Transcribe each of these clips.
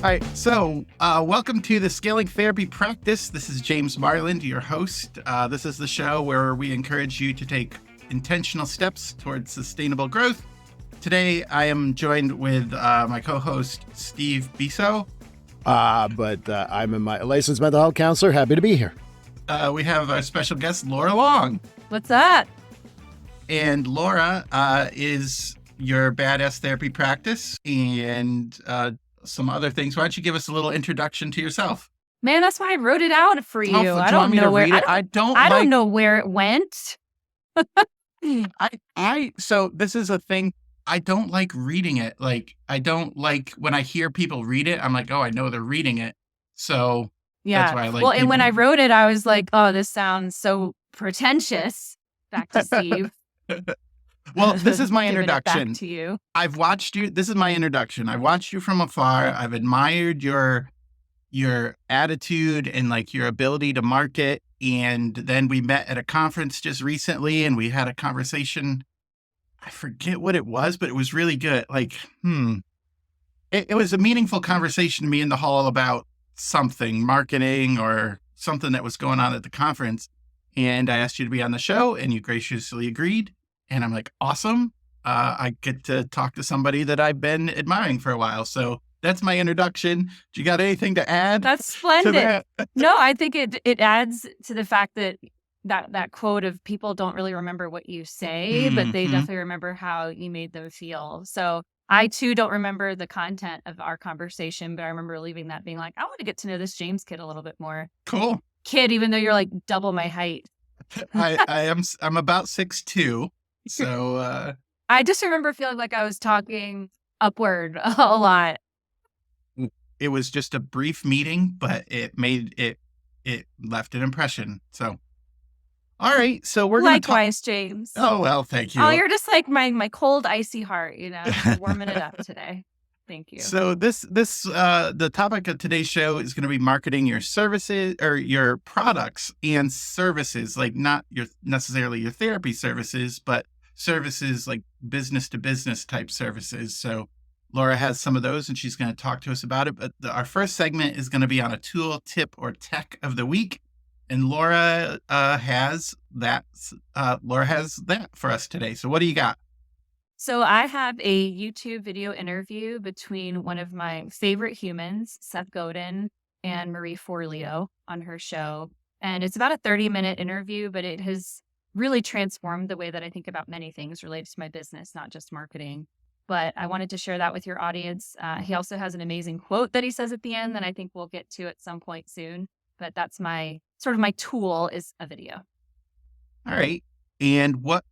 All right, so welcome to the Scaling Therapy Practice. This is James Marlin, your host. This is the show where we encourage you to take intentional steps towards sustainable growth. Today, I am joined with my co-host, Steve Biso. But I'm a licensed mental health counselor. Happy to be here. We have our special guest, Laura Long. What's up? And Laura is your badass therapy practice and some other things. Why don't you give us a little introduction to yourself? Man, that's why I wrote it out for you. I don't know where I don't know where it went. So this is a thing. I don't like reading it. Like, I don't like when I hear people read it, I'm like, oh, I know they're reading it. So yeah. That's why I like well, people. And when I wrote it, I was like, oh, this sounds so pretentious. Back to Steve. Well, this is my Giving it introduction. back to you. I've watched you. This is my introduction. I've watched you from afar. I've admired your attitude and like your ability to market. And then we met at a conference just recently and we had a conversation. I forget what it was, but it was really good. Like, it was a meaningful conversation to me in the hall about something, marketing or something that was going on at the conference. And I asked you to be on the show and you graciously agreed. And I'm like, awesome. I get to talk to somebody that I've been admiring for a while. So that's my introduction. Do you got anything to add? That's splendid. That? No, I think it adds to the fact that quote of people don't really remember what you say, but they definitely remember how you made them feel. So I too don't remember the content of our conversation, but I remember leaving that being like, I want to get to know this James kid a little bit more. Cool. Kid, even though you're like double my height. I'm about 6'2". So I just remember feeling like I was talking upward a lot. It was just a brief meeting, but it left an impression. So all right, so we're going to Likewise, James. Oh, well, thank you. Oh, you're just like my cold, icy heart, warming it up today. Thank you. So the topic of today's show is going to be marketing your services or your products and services, like not necessarily your therapy services, but services like business to business type services. So Laura has some of those and she's going to talk to us about it. But our first segment is going to be on a tool, tip, or tech of the week. And Laura has that. Laura has that for us today. So what do you got? So I have a YouTube video interview between one of my favorite humans, Seth Godin, and Marie Forleo on her show. And it's about a 30-minute interview, but it has really transformed the way that I think about many things related to my business, not just marketing. But I wanted to share that with your audience. He also has an amazing quote that he says at the end that I think we'll get to at some point soon. But that's my tool is a video. All right. And what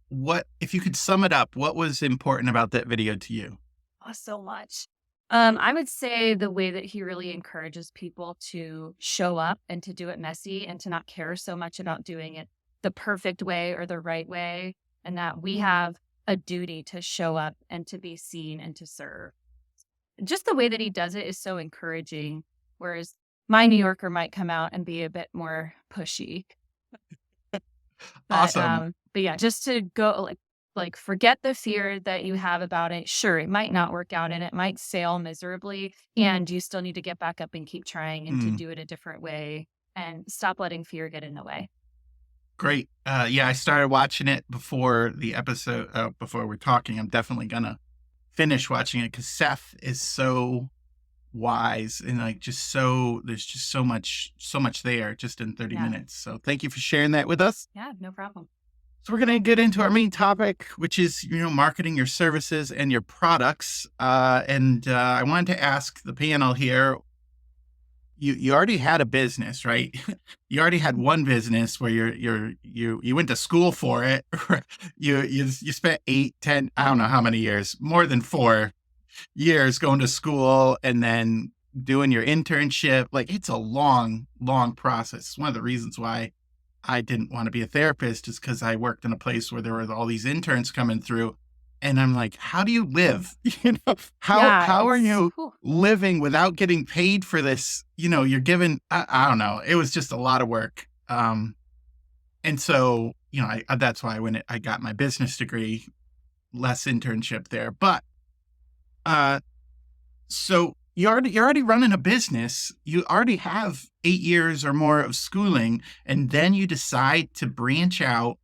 if you could sum it up, what was important about that video to you? Oh, so much. I would say the way that he really encourages people to show up and to do it messy and to not care so much about doing it the perfect way or the right way. And that we have a duty to show up and to be seen and to serve. Just the way that he does it is so encouraging. Whereas my New Yorker might come out and be a bit more pushy. Awesome. But yeah, just to go like forget the fear that you have about it. Sure, it might not work out and it might fail miserably and you still need to get back up and keep trying and to do it a different way and stop letting fear get in the way. Great. Yeah, I started watching it before the episode, before we're talking. I'm definitely going to finish watching it because Seth is so wise and like there's just so much there just in 30 minutes. So thank you for sharing that with us. Yeah, no problem. So we're going to get into our main topic, which is, marketing your services and your products. And I wanted to ask the panel here, you already had a business, right? You already had one business where you went to school for it. You spent 8, 10, I don't know how many years, more than 4 years going to school and then doing your internship. Like it's a long, long process. It's one of the reasons why I didn't want to be a therapist is because I worked in a place where there were all these interns coming through. And I'm like, how do you live? How are you living without getting paid for this? You're given, I don't know. It was just a lot of work. And so, that's why I got my business degree, less internship there. But, so you're already running a business. You already have 8 years or more of schooling, and then you decide to branch out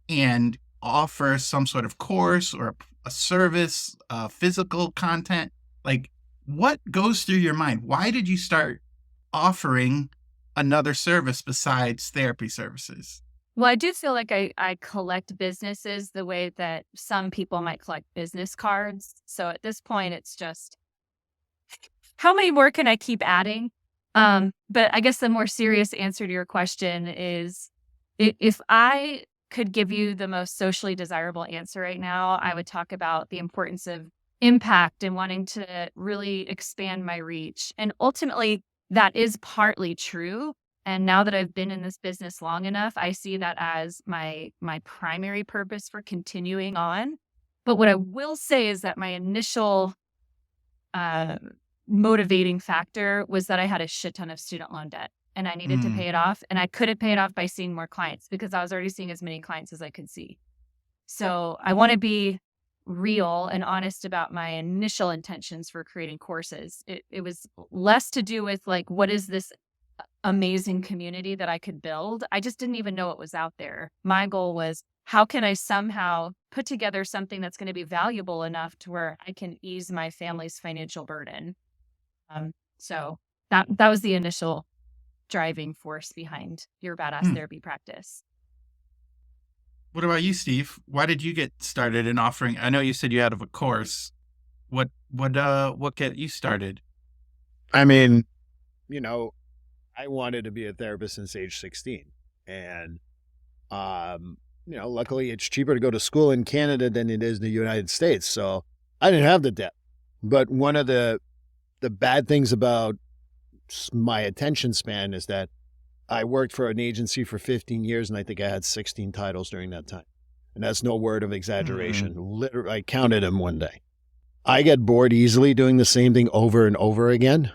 and offer some sort of course or a service, physical content. Like, what goes through your mind? Why did you start offering another service besides therapy services? Well, I do feel like I collect businesses the way that some people might collect business cards. So at this point, it's just how many more can I keep adding? But I guess the more serious answer to your question is if I could give you the most socially desirable answer right now, I would talk about the importance of impact and wanting to really expand my reach. And ultimately, that is partly true. And now that I've been in this business long enough, I see that as my primary purpose for continuing on. But what I will say is that my initial uh, motivating factor was that I had a shit ton of student loan debt and I needed to Mm. pay it off. And I couldn't pay it off by seeing more clients because I was already seeing as many clients as I could see. So I want to be real and honest about my initial intentions for creating courses. It was less to do with like, what is this amazing community that I could build? I just didn't even know it was out there. My goal was, how can I somehow put together something that's going to be valuable enough to where I can ease my family's financial burden? So that was the initial driving force behind your badass Hmm. therapy practice. What about you, Steve? Why did you get started in offering? I know you said you had a course. What get you started? I mean, you know, I wanted to be a therapist since age 16. And, luckily it's cheaper to go to school in Canada than it is in the United States. So I didn't have the debt. But one of the bad things about my attention span is that I worked for an agency for 15 years and I think I had 16 titles during that time. And that's no word of exaggeration. Literally, I counted them one day. I get bored easily doing the same thing over and over again.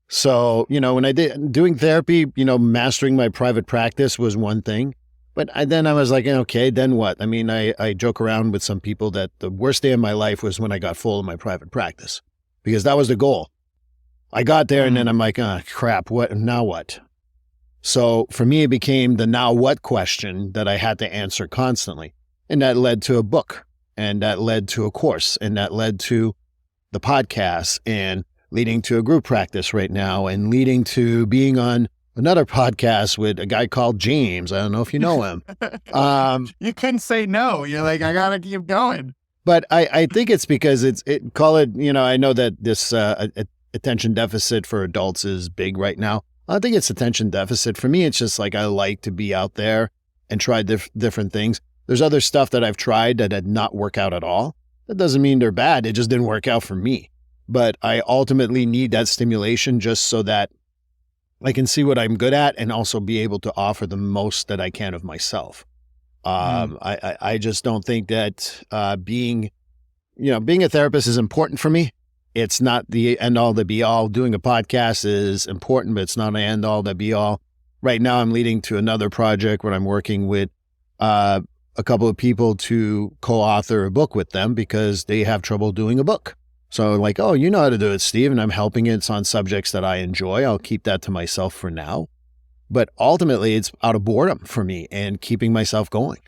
So, when I did doing therapy, mastering my private practice was one thing. But then I was like, okay, then what? I mean, I joke around with some people that the worst day of my life was when I got full of my private practice because that was the goal. I got there and then I'm like, crap, now what? So for me, it became the now what question that I had to answer constantly. And that led to a book and that led to a course and that led to the podcast and leading to a group practice right now and leading to being on another podcast with a guy called James. I don't know if you know him. You couldn't say no. You're like, I gotta keep going. But I think it's because I know that this attention deficit for adults is big right now. I think it's attention deficit. For me, it's just like I like to be out there and try different things. There's other stuff that I've tried that did not work out at all. That doesn't mean they're bad. It just didn't work out for me. But I ultimately need that stimulation just so that I can see what I'm good at and also be able to offer the most that I can of myself. I just don't think that being a therapist is important for me. It's not the end all, the be all. Doing a podcast is important, but it's not an end all, the be all. Right now, I'm leading to another project where I'm working with a couple of people to co-author a book with them because they have trouble doing a book. So I'm like, oh, you know how to do it, Steve, and I'm helping it. It's on subjects that I enjoy. I'll keep that to myself for now. But ultimately, it's out of boredom for me and keeping myself going.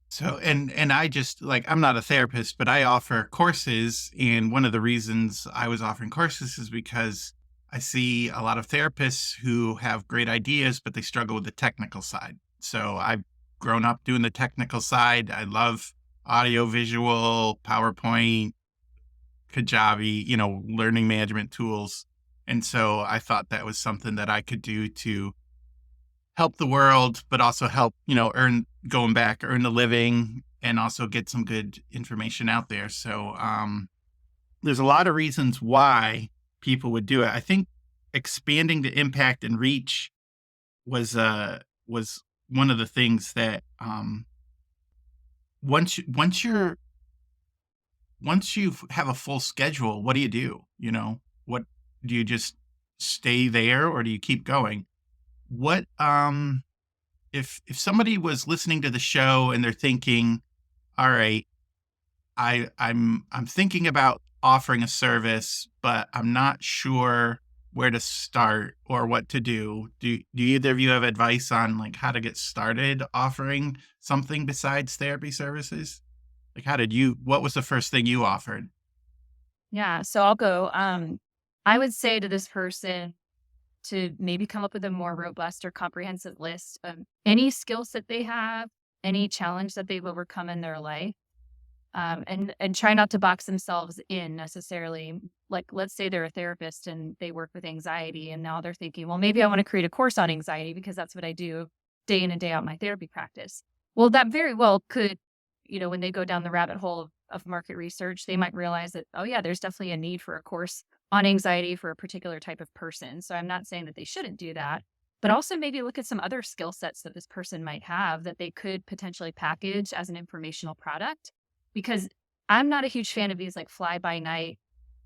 So, and I just like, I'm not a therapist, but I offer courses. And one of the reasons I was offering courses is because I see a lot of therapists who have great ideas, but they struggle with the technical side. So I've grown up doing the technical side. I love audio, visual, PowerPoint, Kajabi, learning management tools. And so I thought that was something that I could do to help the world, but also help, earn the living and also get some good information out there. So there's a lot of reasons why people would do it. I think expanding the impact and reach was one of the things that once you have a full schedule, what do you do? What do you just stay there or do you keep going? What if somebody was listening to the show and they're thinking, all right, I'm thinking about offering a service, but I'm not sure where to start or what to do. Do either of you have advice on like how to get started offering something besides therapy services? Like what was the first thing you offered? Yeah. So I'll go. I would say to this person to maybe come up with a more robust or comprehensive list of any skill set they have, any challenge that they've overcome in their life. And try not to box themselves in necessarily. Like, let's say they're a therapist and they work with anxiety, and now they're thinking, well, maybe I want to create a course on anxiety because that's what I do day in and day out in my therapy practice. Well, that very well could, when they go down the rabbit hole of market research, they might realize that, oh yeah, there's definitely a need for a course on anxiety for a particular type of person. So I'm not saying that they shouldn't do that, but also maybe look at some other skill sets that this person might have that they could potentially package as an informational product. Because I'm not a huge fan of these like fly by night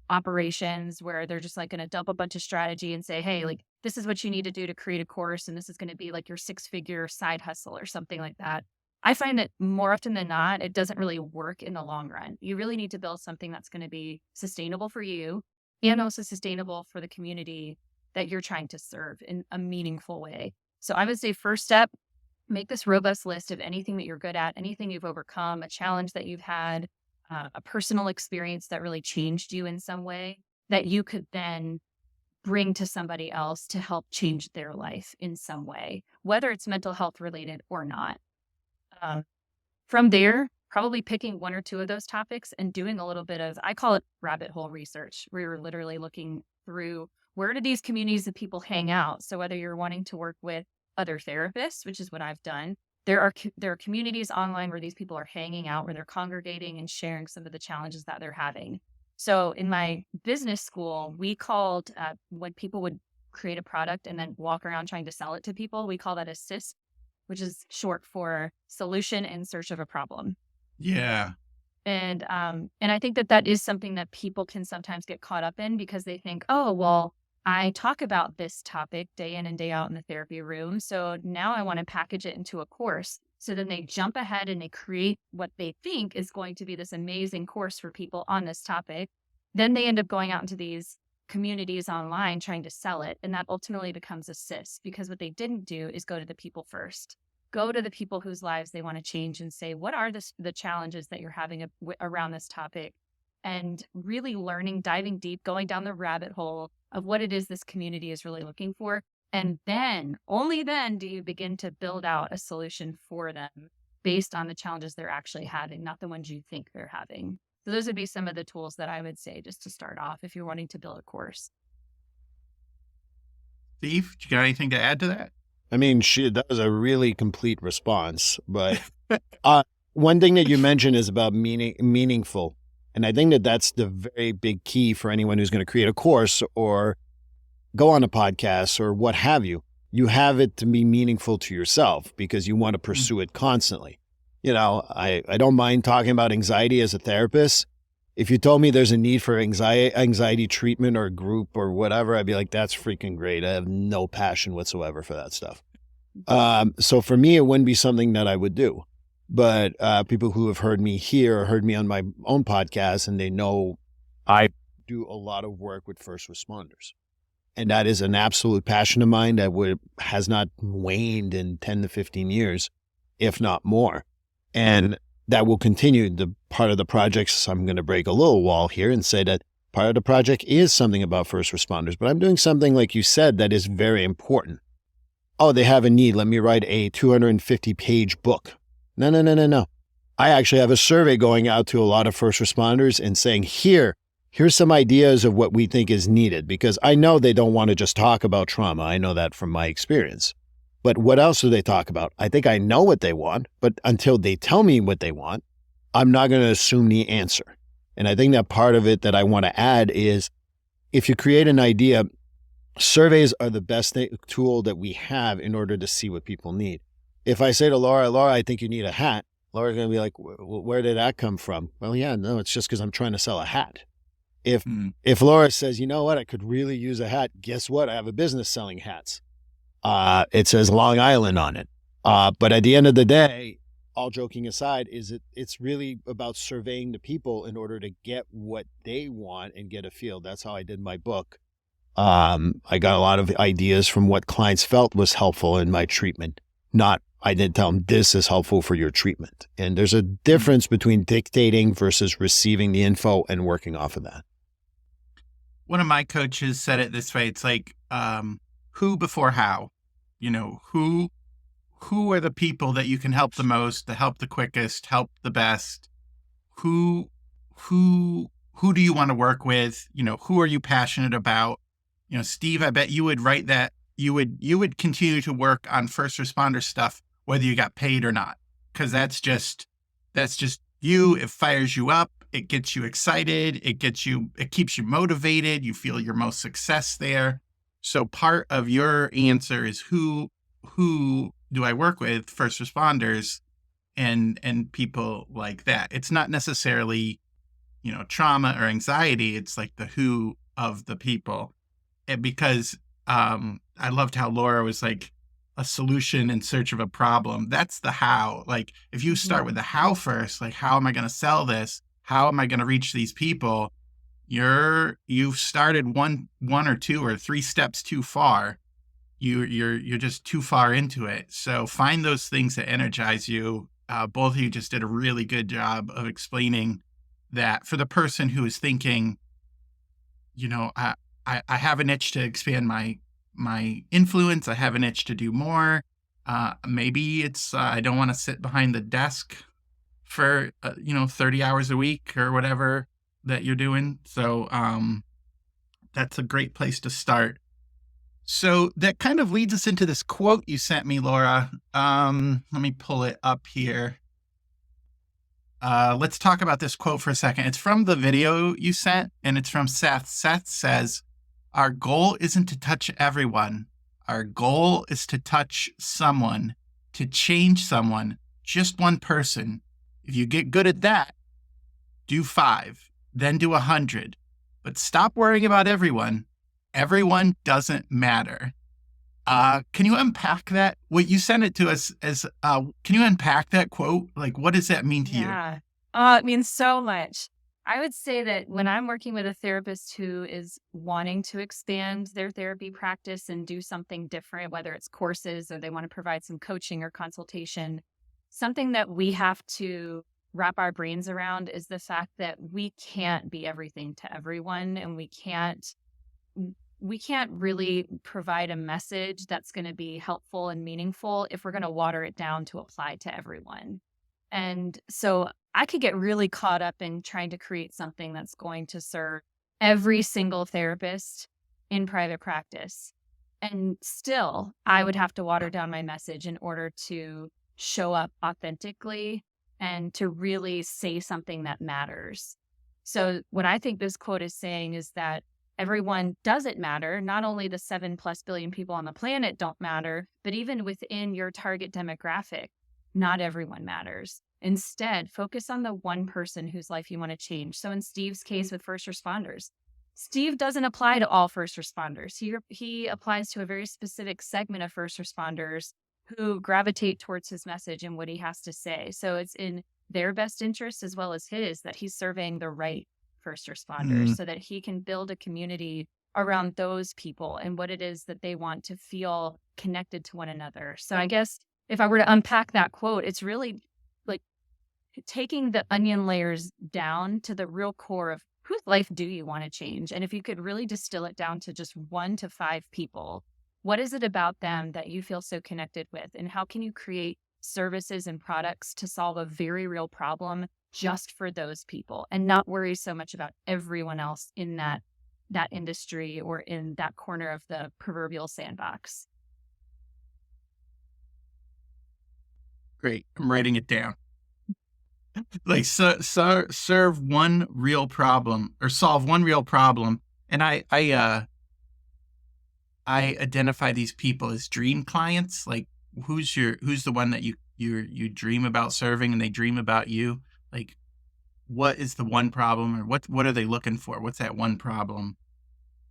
operations where they're just like going to dump a bunch of strategy and say, hey, like this is what you need to do to create a course. And this is going to be like your 6-figure side hustle or something like that. I find that more often than not, it doesn't really work in the long run. You really need to build something that's going to be sustainable for you and also sustainable for the community that you're trying to serve in a meaningful way. So I would say first step, make this robust list of anything that you're good at, anything you've overcome, a challenge that you've had, a personal experience that really changed you in some way that you could then bring to somebody else to help change their life in some way, whether it's mental health related or not. From there, probably picking one or two of those topics and doing a little bit of, I call it rabbit hole research, where you're literally looking through where do these communities of people hang out? So whether you're wanting to work with other therapists, which is what I've done, there are communities online where these people are hanging out, where they're congregating and sharing some of the challenges that they're having. So in my business school, we called when people would create a product and then walk around trying to sell it to people, we call that a SIS, which is short for solution in search of a problem. Yeah. And I think that is something that people can sometimes get caught up in because they think, oh, well, I talk about this topic day in and day out in the therapy room. So now I want to package it into a course. So then they jump ahead and they create what they think is going to be this amazing course for people on this topic. Then they end up going out into these communities online trying to sell it. And that ultimately becomes a SIS because what they didn't do is go to the people first. Go to the people whose lives they want to change and say, what are the challenges that you're having around this topic? And really learning, diving deep, going down the rabbit hole of what it is this community is really looking for. And then, only then, do you begin to build out a solution for them based on the challenges they're actually having, not the ones you think they're having. So those would be some of the tools that I would say just to start off if you're wanting to build a course. Steve, do you got anything to add to that? I mean, that was a really complete response. But one thing that you mentioned is about meaningful. And I think that that's the very big key for anyone who's going to create a course or go on a podcast or what have you. You have it to be meaningful to yourself because you want to pursue it constantly. I don't mind talking about anxiety as a therapist. If you told me there's a need for anxiety treatment or group or whatever, I'd be like, that's freaking great. I have no passion whatsoever for that stuff. So for me, it wouldn't be something that I would do. But people who have heard me here or heard me on my own podcast, and they know I do a lot of work with first responders. And that is an absolute passion of mine that has not waned in 10 to 15 years, if not more. And that will continue. The part of the projects, I'm going to break a little wall here and say that part of the project is something about first responders, but I'm doing something, like you said, that is very important. Oh, they have a need. Let me write a 250-page book. No. I actually have a survey going out to a lot of first responders and saying, here's some ideas of what we think is needed, because I know they don't want to just talk about trauma. I know that from my experience. But what else do they talk about? I think I know what they want, but until they tell me what they want, I'm not going to assume the answer. And I think that part of it that I want to add is if you create an idea, surveys are the best tool that we have in order to see what people need. If I say to Laura, I think you need a hat, Laura's going to be like, where did that come from? Well, yeah, no, it's just because I'm trying to sell a hat. If Laura says, you know what, I could really use a hat, guess what? I have a business selling hats. It says Long Island on it. But at the end of the day, all joking aside, it's really about surveying the people in order to get what they want and get a feel. That's how I did my book. I got a lot of ideas from what clients felt was helpful in my treatment. Not, I didn't tell them this is helpful for your treatment. And there's a difference between dictating versus receiving the info and working off of that. One of my coaches said it this way. It's like, who before how, who are the people that you can help the most, to help the quickest, help the best? Who do you want to work with? Who are you passionate about? Steve, I bet you would write that you would continue to work on first responder stuff, whether you got paid or not. Cause that's just you. It fires you up. It gets you excited. It keeps you motivated. You feel your most success there. So part of your answer is who do I work with? First responders and people like that. It's not necessarily, trauma or anxiety. It's like the who of the people. And because I loved how Laura was like a solution in search of a problem. That's the how. Like if you start with the how first, like how am I going to sell this? How am I going to reach these people? You've started one or two or three steps too far. You're just too far into it. So find those things that energize you. Both of you just did a really good job of explaining that for the person who is thinking, I have an itch to expand my influence. I have an itch to do more. Maybe it's I don't want to sit behind the desk for 30 hours a week or whatever that you're doing. So that's a great place to start. So that kind of leads us into this quote you sent me, Laura. Let me pull it up here. Let's talk about this quote for a second. It's from the video you sent, and it's from Seth. Seth says, "Our goal isn't to touch everyone. Our goal is to touch someone, to change someone, just one person. If you get good at that, do 5, then do 100. But stop worrying about everyone. Everyone doesn't matter." Can you unpack that? What you sent it to us as, can you unpack that quote? Like, what does that mean to you? Yeah. Oh, it means so much. I would say that when I'm working with a therapist who is wanting to expand their therapy practice and do something different, whether it's courses or they want to provide some coaching or consultation, something that we have to wrap our brains around is the fact that we can't be everything to everyone, and we can't really provide a message that's going to be helpful and meaningful if we're going to water it down to apply to everyone. And so I could get really caught up in trying to create something that's going to serve every single therapist in private practice. And still, I would have to water down my message in order to show up authentically and to really say something that matters. So what I think this quote is saying is that everyone doesn't matter. Not only the 7+ billion people on the planet don't matter, but even within your target demographic, not everyone matters. Instead, focus on the one person whose life you want to change. So in Steve's case with first responders, Steve doesn't apply to all first responders. He applies to a very specific segment of first responders who gravitate towards his message and what he has to say. So it's in their best interest as well as his that he's serving the right first responders so that he can build a community around those people and what it is that they want to feel connected to one another. So I guess if I were to unpack that quote, it's really like taking the onion layers down to the real core of whose life do you want to change? And if you could really distill it down to just 1 to 5 people, what is it about them that you feel so connected with? And how can you create services and products to solve a very real problem just for those people and not worry so much about everyone else in that industry or in that corner of the proverbial sandbox? Great. I'm writing it down. Like serve one real problem or solve one real problem. And I identify these people as dream clients. Like who's the one that you dream about serving and they dream about you? Like what is the one problem, or what are they looking for? What's that one problem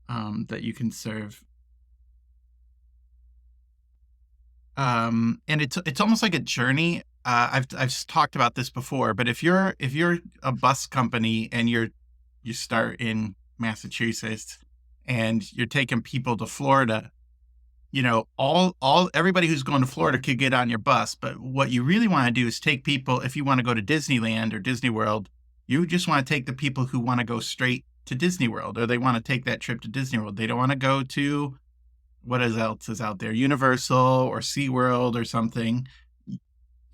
that you can serve? And it's almost like a journey. I've talked about this before, but if you're a bus company and you start in Massachusetts and you're taking people to Florida, everybody who's going to Florida could get on your bus. But what you really want to do is take people, if you want to go to Disneyland or Disney World, you just want to take the people who want to go straight to Disney World, or they want to take that trip to Disney World. They don't want to go to else is out there, Universal or SeaWorld or something.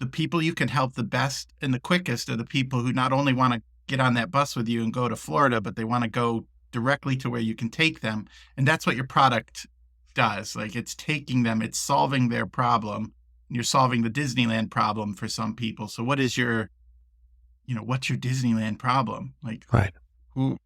The people you can help the best and the quickest are the people who not only want to get on that bus with you and go to Florida, but they want to go directly to where you can take them. And that's what your product does. Like, it's taking them, it's solving their problem. You're solving the Disneyland problem for some people. So what's your Disneyland problem? Like, right.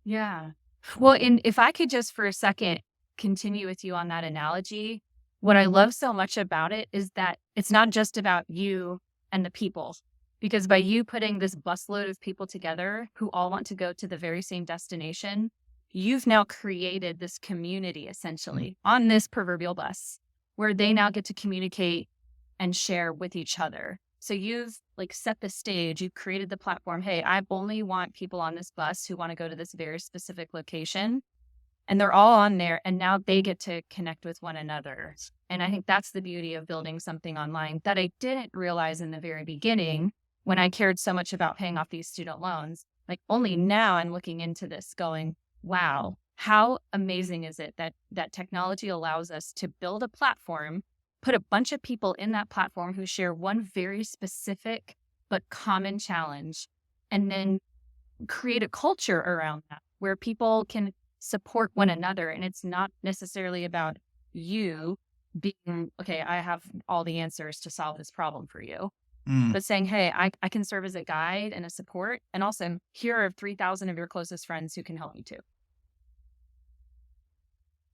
Yeah. Well, and if I could just for a second continue with you on that analogy, what I love so much about it is that it's not just about you and the people, because by you putting this busload of people together who all want to go to the very same destination, you've now created this community essentially on this proverbial bus where they now get to communicate and share with each other. So you've set the stage, you've created the platform. Hey, I only want people on this bus who want to go to this very specific location, and they're all on there, and now they get to connect with one another. And I think that's the beauty of building something online that I didn't realize in the very beginning when I cared so much about paying off these student loans. Only now I'm looking into this going, wow, how amazing is it that technology allows us to build a platform, put a bunch of people in that platform who share one very specific but common challenge, and then create a culture around that where people can support one another. And it's not necessarily about you being, okay, I have all the answers to solve this problem for you. But saying, hey, I can serve as a guide and a support. And also, here are 3,000 of your closest friends who can help you too.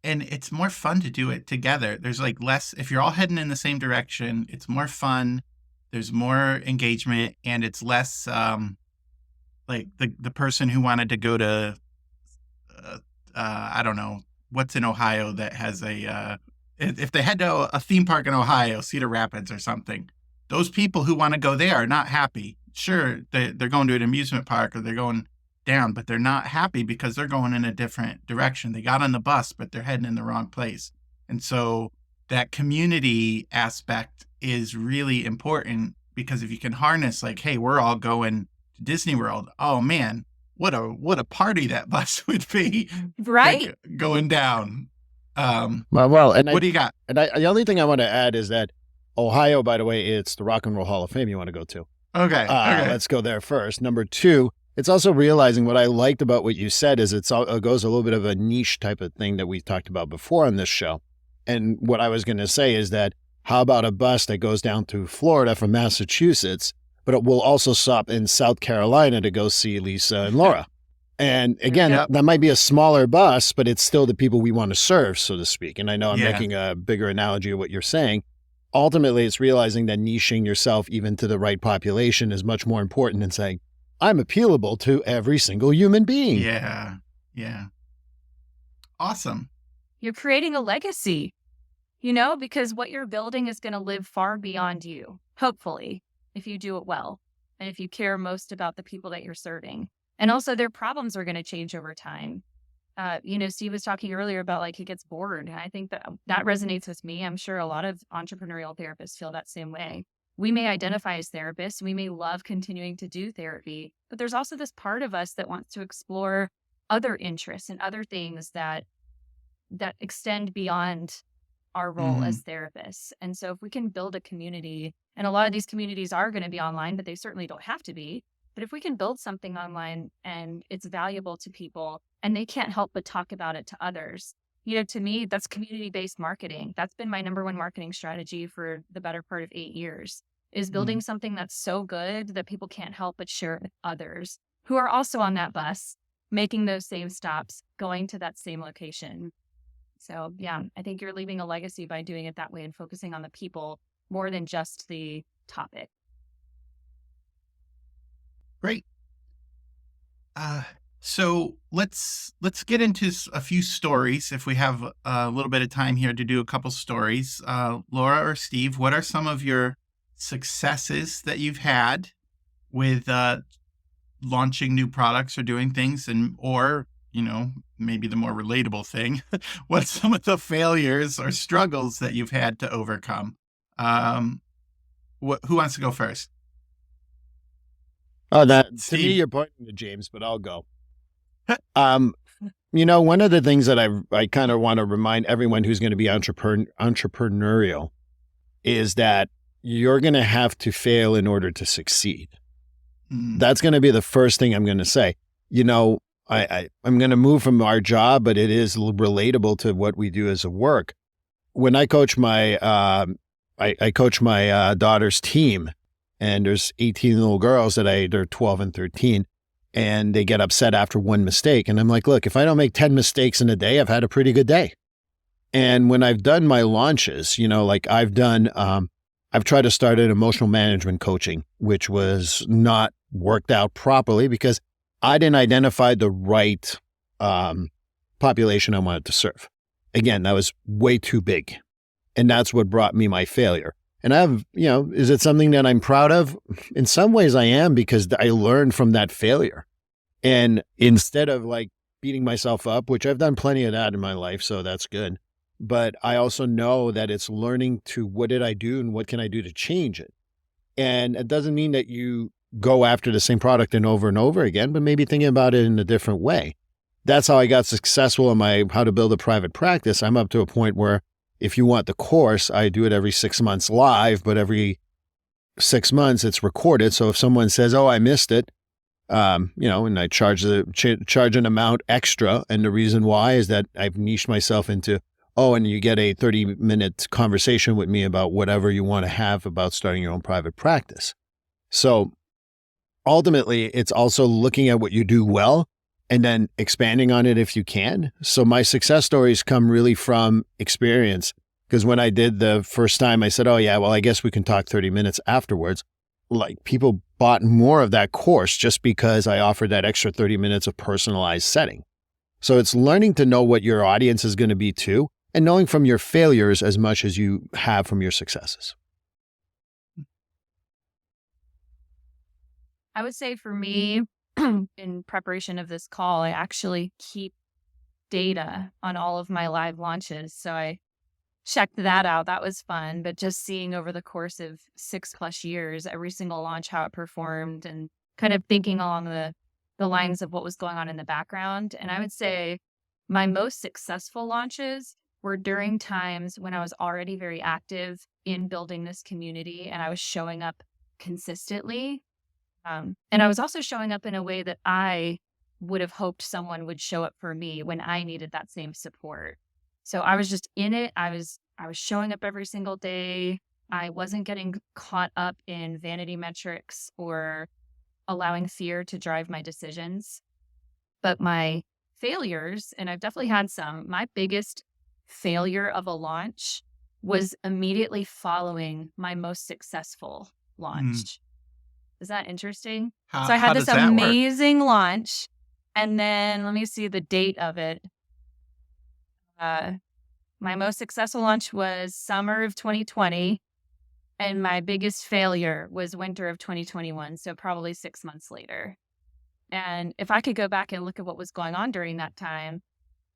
And it's more fun to do it together. There's less, if you're all heading in the same direction, it's more fun. There's more engagement, and it's less the person who wanted to go to, I don't know, what's in Ohio that has if they head to a theme park in Ohio, Cedar Rapids or something, those people who want to go there are not happy. Sure, they're going to an amusement park or they're going down, but they're not happy because they're going in a different direction. They got on the bus, but they're heading in the wrong place. And so that community aspect is really important, because if you can harness hey, we're all going to Disney World. Oh man, what a party that bus would be. Right. Going down. And what do you got? And the only thing I want to add is that Ohio, by the way, it's the Rock and Roll Hall of Fame you want to go to. Okay. Let's go there first. Number two, it's also realizing what I liked about what you said is it goes a little bit of a niche type of thing that we've talked about before on this show. And what I was going to say is that how about a bus that goes down to Florida from Massachusetts, but it will also stop in South Carolina to go see Lisa and Laura. And again, that might be a smaller bus, but it's still the people we want to serve, so to speak. And I know I'm making a bigger analogy of what you're saying. Ultimately, it's realizing that niching yourself even to the right population is much more important than saying, I'm appealable to every single human being. Yeah. Awesome. You're creating a legacy, because what you're building is going to live far beyond you, hopefully, if you do it well. And if you care most about the people that you're serving. And also their problems are going to change over time. Steve was talking earlier about he gets bored. And I think that resonates with me. I'm sure a lot of entrepreneurial therapists feel that same way. We may identify as therapists. We may love continuing to do therapy, but there's also this part of us that wants to explore other interests and other things that extend beyond our role as therapists. And so if we can build a community, and a lot of these communities are going to be online, but they certainly don't have to be. But if we can build something online and it's valuable to people and they can't help but talk about it to others, to me, that's community-based marketing. That's been my number one marketing strategy for the better part of 8 years, is building something that's so good that people can't help but share it with others who are also on that bus, making those same stops, going to that same location. So yeah, I think you're leaving a legacy by doing it that way and focusing on the people more than just the topic. Great. So let's get into a few stories. If we have a little bit of time here to do a couple stories, Laura or Steve, what are some of your successes that you've had with launching new products or doing things, and or maybe the more relatable thing, what's some of the failures or struggles that you've had to overcome? Who wants to go first? Oh, that to me, Steve. you're pointing to James, but I'll go. One of the things that I kind of want to remind everyone who's going to be entrepreneurial is that you're going to have to fail in order to succeed. That's going to be the first thing I'm going to say. I'm going to move from our job, but it is relatable to what we do as a work. When I coach my, I coach my daughter's team, and there's 18 little girls they're 12 and 13, and they get upset after one mistake. And I'm like, look, if I don't make 10 mistakes in a day, I've had a pretty good day. And when I've done my launches, I've tried to start an emotional management coaching, which was not worked out properly because I didn't identify the right population I wanted to serve. Again, that was way too big. And that's what brought me my failure. And is it something that I'm proud of? In some ways I am, because I learned from that failure. And instead of beating myself up, which I've done plenty of that in my life, so that's good. But I also know that it's learning to what did I do and what can I do to change it? And it doesn't mean that you go after the same product and over again, but maybe thinking about it in a different way. That's how I got successful in my how to build a private practice. I'm up to a point where if you want the course, I do it every 6 months live, but every 6 months it's recorded. So if someone says, oh, I missed it, and I charge an amount extra. And the reason why is that I've niched myself into, and you get a 30-minute conversation with me about whatever you want to have about starting your own private practice. So ultimately, it's also looking at what you do well and then expanding on it if you can. So my success stories come really from experience, because when I did the first time, I said, oh yeah, well, I guess we can talk 30 minutes afterwards. People bought more of that course just because I offered that extra 30 minutes of personalized setting. So it's learning to know what your audience is going to be too, and knowing from your failures as much as you have from your successes. I would say for me, in preparation of this call, I actually keep data on all of my live launches. So I checked that out. That was fun. But just seeing over the course of 6+ years, every single launch, how it performed, and kind of thinking along the lines of what was going on in the background. And I would say my most successful launches were during times when I was already very active in building this community and I was showing up consistently. And I was also showing up in a way that I would have hoped someone would show up for me when I needed that same support. So I was just in it. I was showing up every single day. I wasn't getting caught up in vanity metrics or allowing fear to drive my decisions. But my failures, and I've definitely had some, my biggest failure of a launch was immediately following my most successful launch. Is that interesting? So I had this amazing launch, and then let me see the date of it. My most successful launch was summer of 2020, and my biggest failure was winter of 2021, so probably 6 months later. And if I could go back and look at what was going on during that time,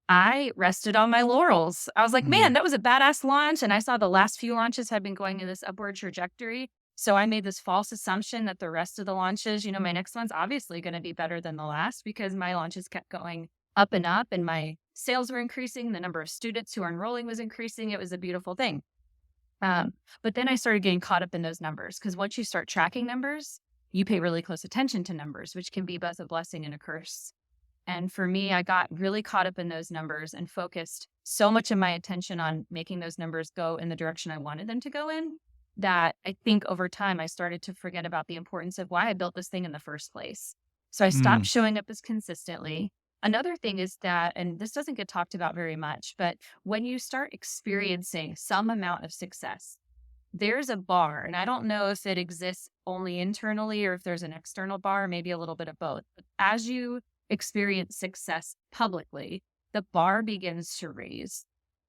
I rested on my laurels. I was like, man, that was a badass launch, and I saw the last few launches had been going in this upward trajectory. So I made this false assumption that the rest of the launches, my next one's obviously going to be better than the last, because my launches kept going up and up and my sales were increasing. The number of students who are enrolling was increasing. It was a beautiful thing. But then I started getting caught up in those numbers, because once you start tracking numbers, you pay really close attention to numbers, which can be both a blessing and a curse. And for me, I got really caught up in those numbers and focused so much of my attention on making those numbers go in the direction I wanted them to go in, that I think over time I started to forget about the importance of why I built this thing in the first place. So I stopped showing up as consistently. Another thing is that, and this doesn't get talked about very much, but when you start experiencing some amount of success, there's a bar, and I don't know if it exists only internally or if there's an external bar, maybe a little bit of both. But as you experience success publicly, the bar begins to raise.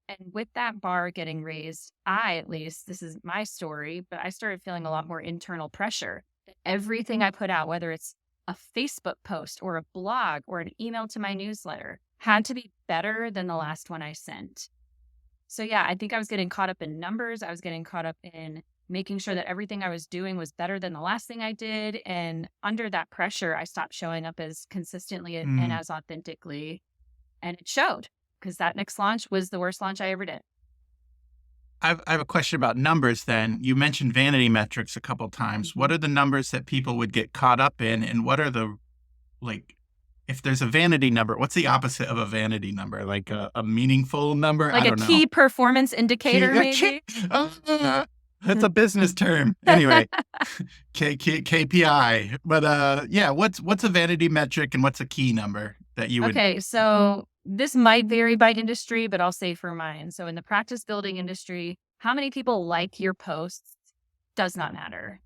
And with that bar getting raised, at least, this is my story, but I started feeling a lot more internal pressure. Everything I put out, whether it's a Facebook post or a blog or an email to my newsletter, had to be better than the last one I sent. So yeah, I think I was getting caught up in numbers. I was getting caught up in making sure that everything I was doing was better than the last thing I did. And under that pressure, I stopped showing up as consistently and as authentically. And it showed, because that next launch was the worst launch I ever did. I have a question about numbers then. You mentioned vanity metrics a couple times. What are the numbers that people would get caught up in? And what are the, like, if there's a vanity number, what's the opposite of a vanity number? Like a meaningful number? Like I a don't know. key performance indicator, maybe? That's a business term. Anyway, KPI. But yeah, what's a vanity metric and what's a key number that you would? Okay, so this might vary by industry, but I'll say for mine. So in the practice building industry, how many people like your posts does not matter.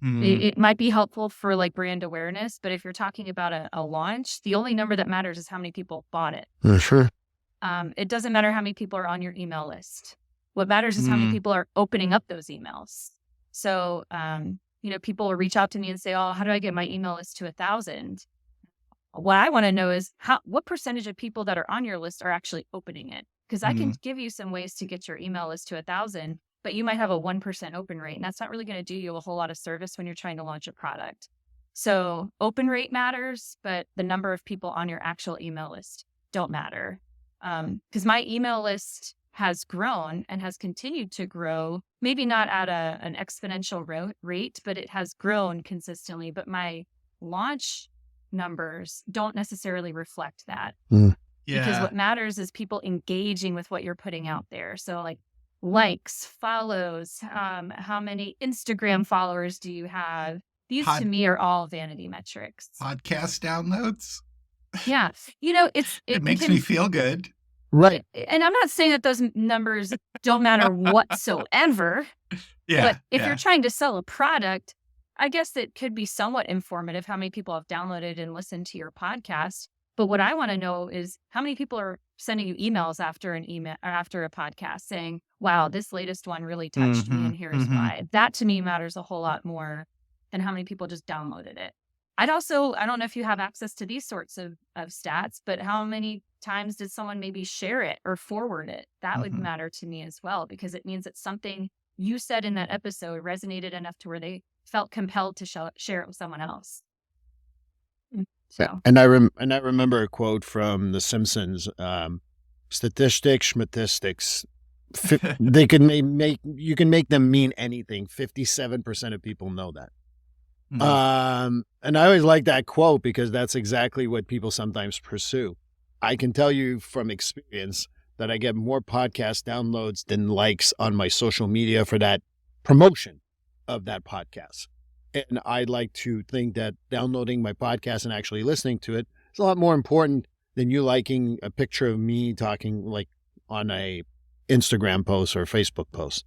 It might be helpful for like brand awareness, but if you're talking about a launch, the only number that matters is how many people bought it. Sure. It doesn't matter how many people are on your email list. What matters is how many people are opening up those emails. So, people will reach out to me and say, oh, how do I get my email list to 1,000? What I want to know is what percentage of people that are on your list are actually opening it? Because I can give you some ways to get your email list to 1,000, but you might have a 1% open rate. And that's not really going to do you a whole lot of service when you're trying to launch a product. So open rate matters, but the number of people on your actual email list don't matter. Because my email list has grown and has continued to grow, maybe not at an exponential rate, but it has grown consistently. But my launch numbers don't necessarily reflect that. Because what matters is people engaging with what you're putting out there. So like likes, follows, how many Instagram followers do you have? These to me are all vanity metrics. Podcast downloads. Yeah. It makes me feel good. Right. And I'm not saying that those numbers don't matter whatsoever. Yeah. But if you're trying to sell a product, I guess it could be somewhat informative how many people have downloaded and listened to your podcast. But what I want to know is how many people are sending you emails after an email or after a podcast saying, wow, this latest one really touched me and here's why. That to me matters a whole lot more than how many people just downloaded it. I don't know if you have access to these sorts of stats, but how many times did someone maybe share it or forward it? That would matter to me as well, because it means that something you said in that episode resonated enough to where they felt compelled to share it with someone else. So. And I remember a quote from The Simpsons, statistics. They can you can make them mean anything. 57% of people know that. And I always like that quote because that's exactly what people sometimes pursue. I can tell you from experience that I get more podcast downloads than likes on my social media for that promotion of that podcast. And I'd like to think that downloading my podcast and actually listening to it is a lot more important than you liking a picture of me talking like on a Instagram post or Facebook post.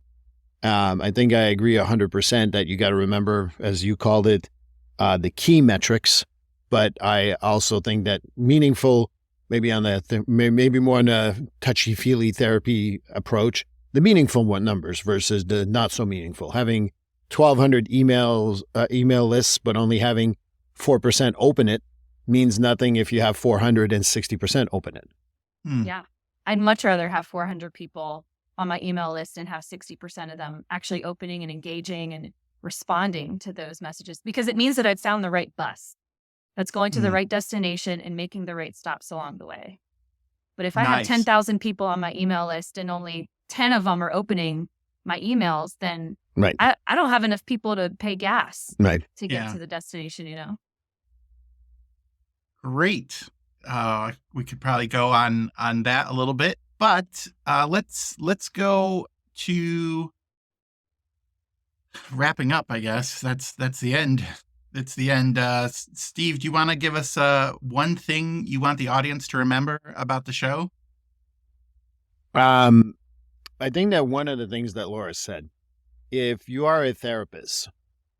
I think I agree 100% that you got to remember, as you called it, the key metrics. But I also think that meaningful, maybe on maybe more on a touchy-feely therapy approach, the meaningful numbers versus the not so meaningful. Having 1,200 email lists, but only having 4% open it means nothing if you have 460% open it. Yeah, I'd much rather have 400 people on my email list and have 60% of them actually opening and engaging and responding to those messages, because it means that I've found the right bus that's going to the right destination and making the right stops along the way. But if I have 10,000 people on my email list and only 10 of them are opening my emails, then I don't have enough people to pay gas to get to the destination, Great. We could probably go on that a little bit. But let's go to wrapping up, I guess. That's the end. It's the end. Steve, do you want to give us one thing you want the audience to remember about the show? I think that one of the things that Laura said, if you are a therapist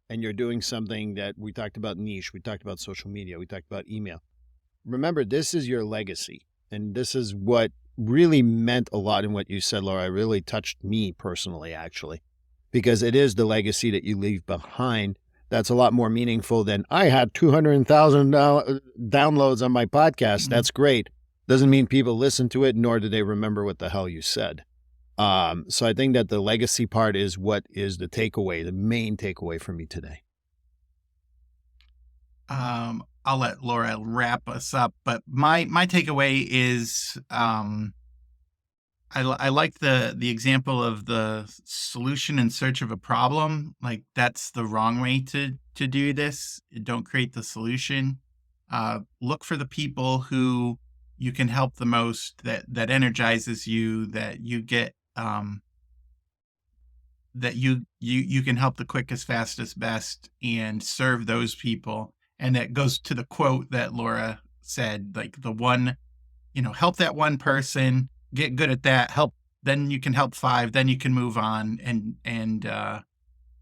and you're doing something that we talked about niche, we talked about social media, we talked about email, remember this is your legacy. And this is what really meant a lot in what you said, Laura. It really touched me personally, actually, because it is the legacy that you leave behind that's a lot more meaningful than I had 200,000 downloads on my podcast. That's great. Doesn't mean people listen to it, nor do they remember what the hell you said. So I think that the legacy part is what is the takeaway, the main takeaway for me today. I'll let Laura wrap us up, but my takeaway is I like the example of the solution in search of a problem. Like, that's the wrong way to do this. Don't create the solution. Look for the people who you can help the most, that energizes you, that you get that you can help the quickest, fastest, best, and serve those people. And that goes to the quote that Laura said, like, the one, help that one person, get good at that, then you can help 5, then you can move on. And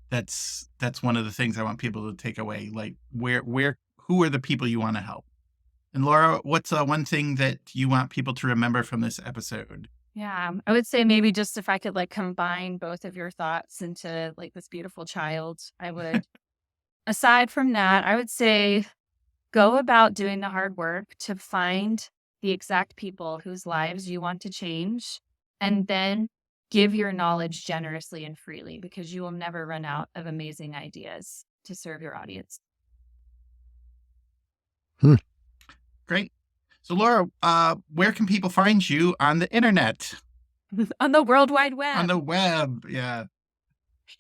that's one of the things I want people to take away. Like, who are the people you want to help? And Laura, what's one thing that you want people to remember from this episode? Yeah, I would say maybe just if I could combine both of your thoughts into this beautiful child, I would, aside from that, I would say go about doing the hard work to find the exact people whose lives you want to change, and then give your knowledge generously and freely, because you will never run out of amazing ideas to serve your audience. Great. So Laura, where can people find you on the internet? On the World Wide Web. On the web, yeah.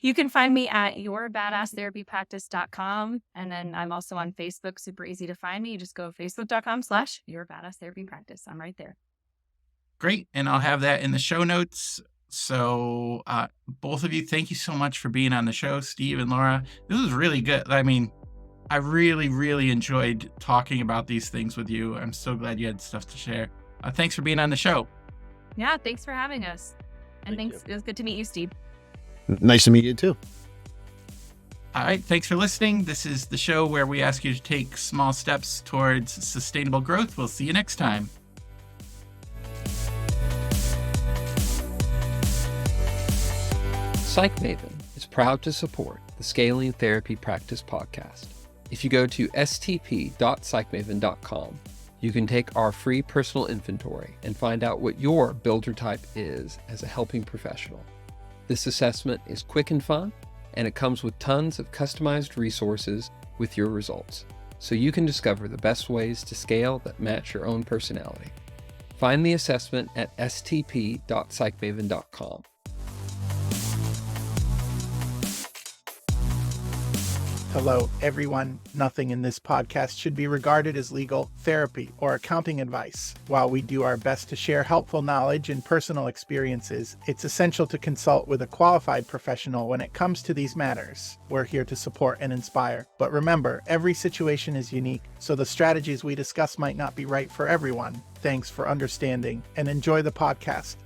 You can find me at yourbadasstherapypractice.com. And then I'm also on Facebook, super easy to find me. You just go facebook.com/yourbadasstherapypractice. I'm right there. Great. And I'll have that in the show notes. So both of you, thank you so much for being on the show, Steve and Laura. This was really good. I mean, I really, really enjoyed talking about these things with you. I'm so glad you had stuff to share. Thanks for being on the show. Yeah, thanks for having us. And Thank it was good to meet you, Steve. Nice to meet you too. All right. Thanks for listening. This is the show where we ask you to take small steps towards sustainable growth. We'll see you next time. Psych Maven is proud to support the Scaling Therapy Practice podcast. If you go to stp.psychmaven.com, you can take our free personal inventory and find out what your builder type is as a helping professional. This assessment is quick and fun, and it comes with tons of customized resources with your results, so you can discover the best ways to scale that match your own personality. Find the assessment at stp.psychmaven.com. Hello, everyone. Nothing in this podcast should be regarded as legal, therapy, or accounting advice. While we do our best to share helpful knowledge and personal experiences, it's essential to consult with a qualified professional when it comes to these matters. We're here to support and inspire. But remember, every situation is unique, so the strategies we discuss might not be right for everyone. Thanks for understanding, and enjoy the podcast.